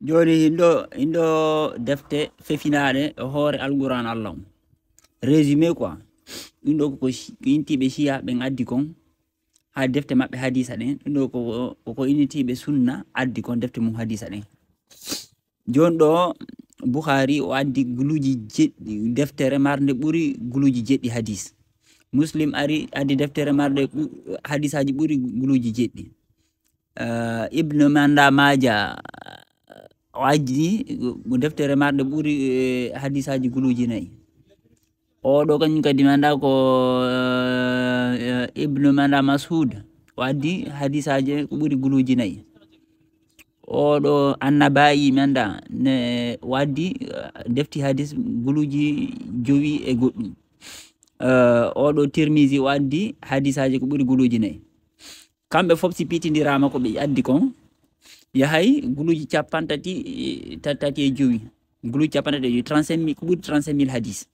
joni indo defte fefinade hore alquran allah résumé quoi indo ko intibe shia ben addi kon ha defte mabbe hadisa den indo ko initibe sunna addi kon defte mum hadisa den jondo bukhari o addi guluji jeddi deftere marde buri guluji jeddi hadis muslim ari addi deftere marde hadisaji buri guluji jeddi ibn manda maja wajdi deftere marde buri hadisaji guluji nay o do kany kadi manda ko ibn manda masud wadi hadisaje buri guluji nay o do annabayi manda ne wadi defti hadis guluji jowi e goddum o do tirmizi wadi hadisaje ko buri guluji nay kambe fop si pitindirama ko be addi kon yahay guluji capantati tatati e jowi guluji capantati e 35000 ko buri 35000 hadis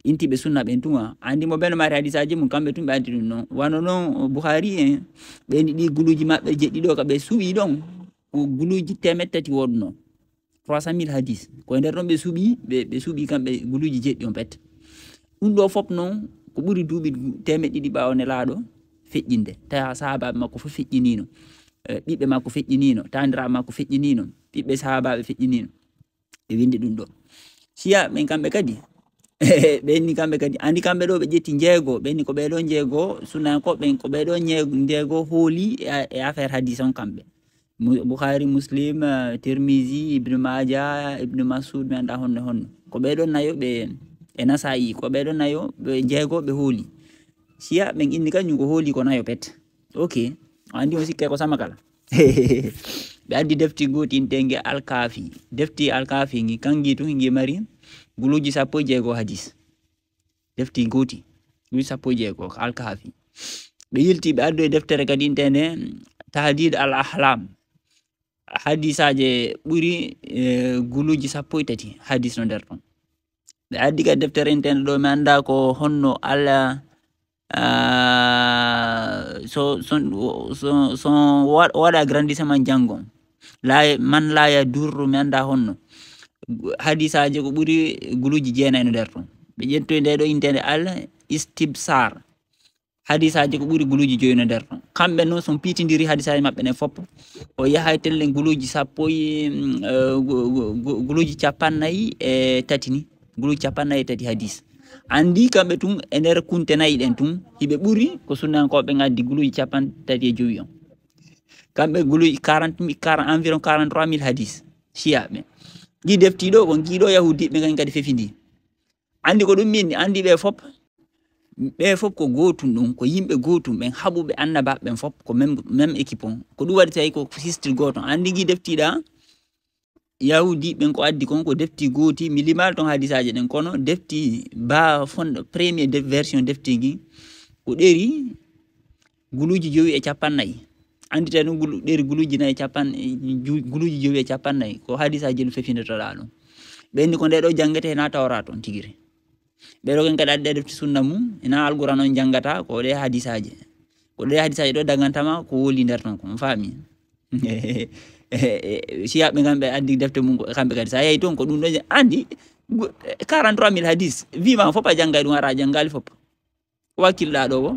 inti be sunna ben tuma andi mo ben mari hadisaji mun kambe tumbe andi non wano non bukhari en be di guluji mabbe jeddi do ka be subi don ko guluji temettati wodno 300000 hadis ko nder don be subi kambe guluji jeddi on pet dum do fop non ko buri duubi temeddi bawo ne laado fejjinde ta sahaba makko fu fejjinino bibbe makko fejjinino tandira makko fejjinino bibbe sahaba be fejjinino be windi dum do siya men kambe kadi benni kambe kadi andi kambe do be jetti jeego benni ko be do jeego sunan ko ben ko be do jeego holi e affaire hadith on kambe bukhari muslim tirmizi ibn majah ibn masud men da honno ko be do nayo be e nasai ko be do nayo be jeego be holi siya ben inni kanyu ko holi ko nayo pet okay andi on sikke ko sama kala be addi defti goti intenge al-kafi defti al-kafi ngi kangi to ngi mari guluji sappo jeego hadis defti goti guluji sappo jeego al-kafi be yilti be addo deftere kadi intene tahdid al-ahlam hadisaje buri guluji sappo tati hadis no der ton be addi ka deftere intene do mi anda ko honno alla so wada grandissement jangon man la ya durru mi anda honno hadisaje ko buri guluji jeenay no der ton be jetto nde do intende al istibsar hadisaje ko buri guluji joyi no der ton kambe non son pitindiri hadisaje mabbe ne fop o yahay tellen guluji sappo guluji capannayi e tatini guluji capannayi tati hadis andi kambe tum e nder kunte nayi den tum hibe buri ko sunan ko be ngaddi guluji capan tati e jowi on kambe guluji 40 environ 43000 hadis shia be di defti do ko gido yahudi be ngani kadi fefindi andi ko dum min andi be fop ko gotum dum ko yimbe gotum ben habube annaba ben fop ko même équipe on ko du wadi tay ko history goton andi gi defti da yahudi ben ko addi kon ko defti goti milimal ton hadisaje den kono defti ba fond premier version defti gi ko deri guluji jowi e capannay andi tan deri guluji nay guluji jowi e capannay ko hadisaje lu fefinde to dano benni ko ndedo jangete na tawra ton tigire be do ken kada defti sunna mum ina alquran on jangata ko de hadisaje do dagantama ko woli nder ton ko fami siya be gambe addi defte mum ko kambe kadi sa yayi ton ko dum do andi 43000 hadis vivant fop a jangay dum ara jangal fop wakilla do bo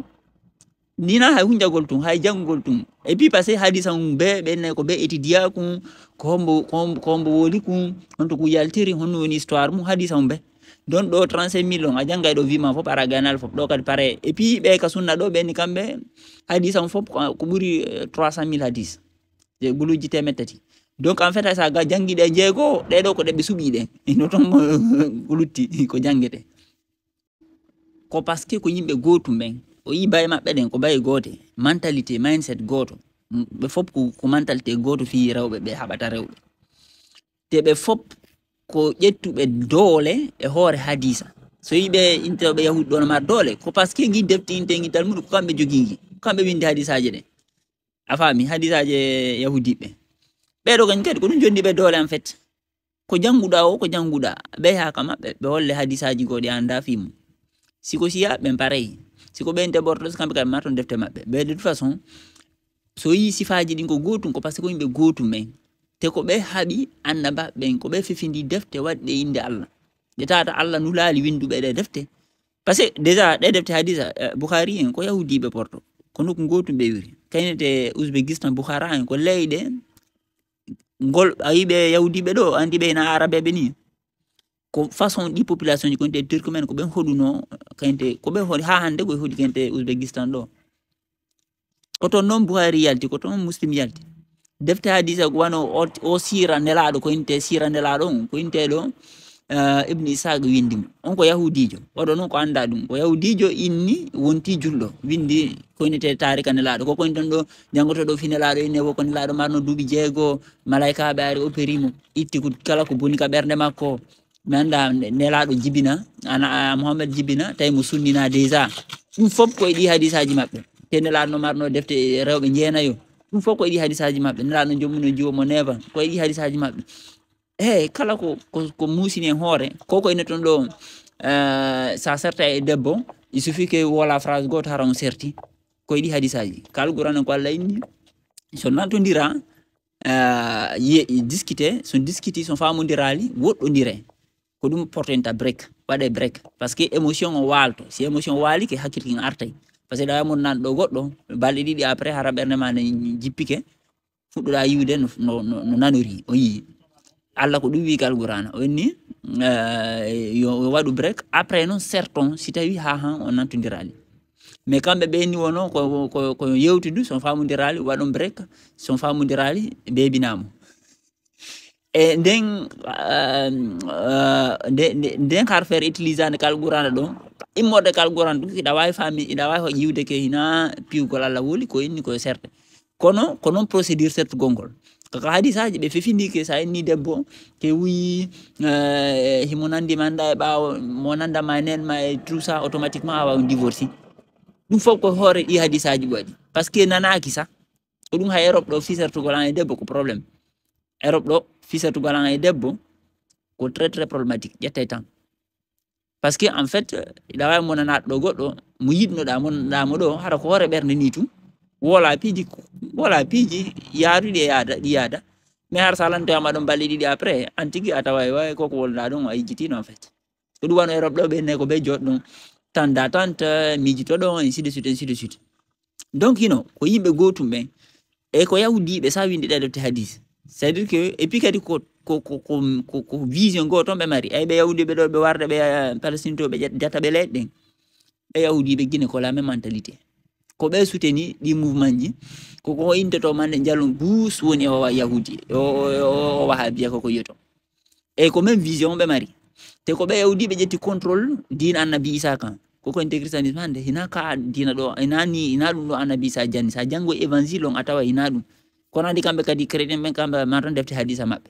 nina hay hunjagol tum hay jangol tum e puis passé hadisa be ne ko be etidia ko kombo woli ko on to ko yaltiri honno woni histoire mu hadisa be don do 35 millions a jangay do vivant fop ara ganal fop do kadi pare et puis be ka sunna do be ni kambe hadisa fop ko buri 300000 hadis je guluji temetati donc en fait ça ga jangi de jeego de do ko de be subi de no ton gulutti ko jangete ko parce que ko yimbe gotum ben o yibay mabbe den ko bay gote mentalité mindset goto be fop ko mentalité goto fi rewbe be habata rewbe te be fop ko jettube dole e hore hadisa so yibe intobe yahudi don mar dole ko parce que ngi defti intengi talmud ko kambe jogingi kambe windi hadisaje de afami hadisaje yahudi be do gan kadi ko dum jondi be dole en fait ko janguda be ha kam be holle hadisaji godi anda fimu siko siya ben pareil siko ben te bordos kambe kay marton defte mabbe be de toute façon so yi sifaji din ko gotum ko parce que ko yimbe gotum men te ko ɓe haɓi annaba ɓen ko ɓe fefindi defte waɗɗe inde Allah ɗe tata Allah nu laali winduɓe ɗe defte par ce que déjà ɗe defte hadisa Bukhari en ko yahudiɓe porto ko nokku gotum ɓe wiri kaynete Uzbekistan Bukhara en ko leyɗe ngol ayiɓe yahudiɓe ɗo andi ɓe na arabeɓe ni ko façon ɗi population ji konte turkmen ko ɓen hoɗuno kaynte ko ɓe hoɗi ha hande koye hoɗi kente Uzbekistan ɗo ko toon noon Bukhari yalti ko toon Muslim yalti defte hadisa ko wano o sira nelaɗo ko inte sira nelaɗo on ko inteɗo Ibn Ishaq windimo on ko yahudijo oɗo noon ko anda ɗum ko yahudijo inni wonti julɗo windi ko inete tarika nelaɗo ko koynton ɗo jangotoɗo fi nelaɗo inne wo ko nelaɗo marno duuɓi 6 malaikaɓe ari opérimo itti ko kala ko boni ka ɓernde makko mi anda nelaɗo jibina ana Muhammad jibina tawi mo sunnina déjà ɗum fof koye ɗi hadisaji maɓɓe te nelaɗo no marno defte rewɓe jeenayo ɗum fof koye ɗi hadisaji maɓɓe nelaɗo jommuno jiwo mo neva koye ɗi hadisaji maɓɓe kala ko musini en hoore koko ene toon ɗo sa serta e debbo il suffit que wola phrase goto hara on serti koye ɗi hadisaji kalguran en ko Allah inni so nantodira discuté son discuti son famodirali woɗɗodire ko ɗum portenta break waɗe break par ce que émotion o walto si émotion waali ke hakkille kin artay par ce que ɗa mon nan ɗo goɗɗo balɗe ɗiɗi après hara ɓernde ma ne jippike fuɗɗoɗa yiwde no nanori o yii Allah ko ɗum wi kalgurana o inni yo waɗu break après noon certon si tawi ha han on nantodirali mais kamɓe ɓe ni wono ko yewtudu son famodirali waɗon break son famodirali bebinamo e nden har faire utilisande kalgurana ɗo immorde kalgurana ɗum iɗa wawi fami iɗa wawi yiwde ke hina piwgol Allah woli ko inni koye serte ko noon procédure sertugol ngol kaka hadisaji ɓe fefindike sa inni debbo ke wi himo nandima anda e ɓawo mo nandama nenma e tout ça automatiquement a wawi divorci ɗum fof ko hoore ɗi hadisaji waɗi par ce que nanaki sa ko ɗum ha Europe ɗo fisertugol an e debbo ko probléme Europe ɗo fisertugol an e debbo ko très très problématique ƴettay tan par ce que en fait iɗa wawi monanaɗo ɗo goɗɗo mo yiɗnoɗa monnaɗamo ɗo hara ko hoore ɓerde ni tum wola piiji yaaruɗi e ɗi yaada mais har sa lantoyama ɗon balɗe ɗiɗi après an tigui a tawa way koko wolɗa ɗon a yijjitino en fait ko ɗum wano Europe ɗo ɓenne ko ɓe joɗɗon tan d'attente miijito ɗon ainsi de suite donc ko yimɓe gotum ɓen e ko yahudiɓe sa windi ɗe defte hadis c'est à dire que et puis kadi ko vision goto ɓe mari ay ɓe yahudiɓe ɗo ɓe warde ɓe Palestine to ɓe jata ɓe leɗɗe ɗen ɓe yahudiɓe Guinée ko la même mentalité ko ɓe souteni ɗi mouvement ji koko inteto mande jalon bus woni o yahudi o wahabiya koko yiyoto e ko même vision ɓe mari te ko ɓe yahudi ɓe ƴetti contrôle dina annabi Isa kan koko inte christianisme hande hina ka dina ɗo ina ɗum ɗo annabi Isa janni sa janggo évangile on a tawa hina ɗum kono andi kamɓe kadi chrétien ɓen kamɓe matan defte hadisa maɓɓe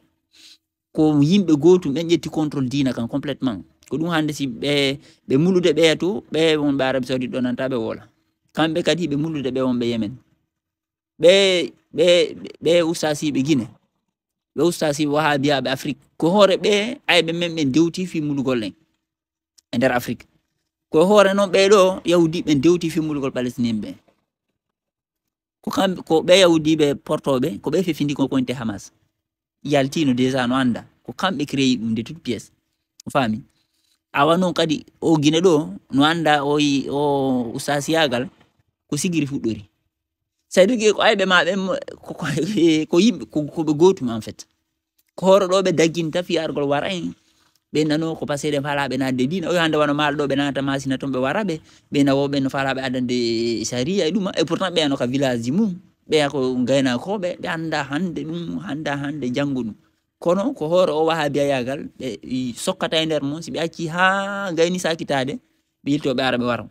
ko yimɓe gotum ɓen ƴetti contrôle dina kan complètement ko ɗum hande si ɓe mulude ɓeya to ɓe wonɓe Arabie Saoudite ɗo nanta ɓe wola kamɓe kadi ɓe mulude ɓe wonɓe Yemen ɓe ustasiɓe Guinée ɓe ustasiɓe wahabiyaɓe Afrique ko hoore ɓe ayɓe men ɓen dewti fi mulugol en e nder Afrique ko hoore noon ɓeɗo yahudiɓe dewti fi mulugol palestinien ɓe ko ɓe yahudiɓe portoɓe ko ɓe fefindi ko konte Hamas yaltino déjà no anda ko kamɓe créé ɗum de toute pièce o faami awa noon kadi o Guinée ɗo no anda o ustasiyagal ko sigiri fuɗɗori c'est-à-dire que ko ayɓe ma ɓen ko yimɓe koɓe gotum en fait ko hoore ɗo ɓe dagginta fiyargol wara en ɓe nano ko passé ɗen faalaɓe nadde dina o hande wano maalo ɗo ɓe nanata masina toon ɓe wara ɓe nawoɓe no faalaɓe adande saria e ɗuma et pourtant ɓe ano ka village ji mum ɓeya ko gaynakoɓe ɓe anda hande ɗum hande janggo ɗum kono ko hoore o wahabiya yagal ɓe sokkata e nder mum si ɓe acci ha gayni sakitade ɓe yilto ɓe ara ɓe wara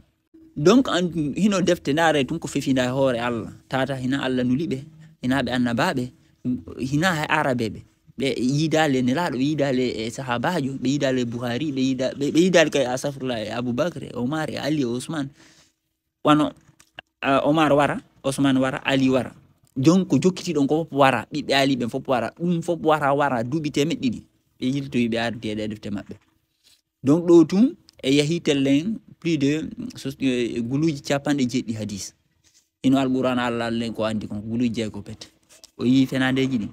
donc hino defte ndaare tum ko fefinda hoore Allah tata hina Allah nuliɓe hina ɓe annabaɓe hina hay arabeɓe ɓe yidale nelaɗo ɓe yidale e sahabajo ɓe yidale Bukhari ɓe yidale kay asafrullah e Aboubacre e Omar e Ali e Ousmane wano Omar wara Ousmane wara Ali wara donc ko jokkiti ɗon ko fof wara ɓiɓɓe Ali ɓen fof wara ɗum fof wara duuɓi temeɗɗe ɗiɗi ɓe yiltoyi ɓe ardi e ɗe defte maɓɓe donc ɗo tum e yahi tellen plus de guluji 90 hadis ino alqur'an Allah len ko andi kon guluji jeego pet o yi fenandeji ɗi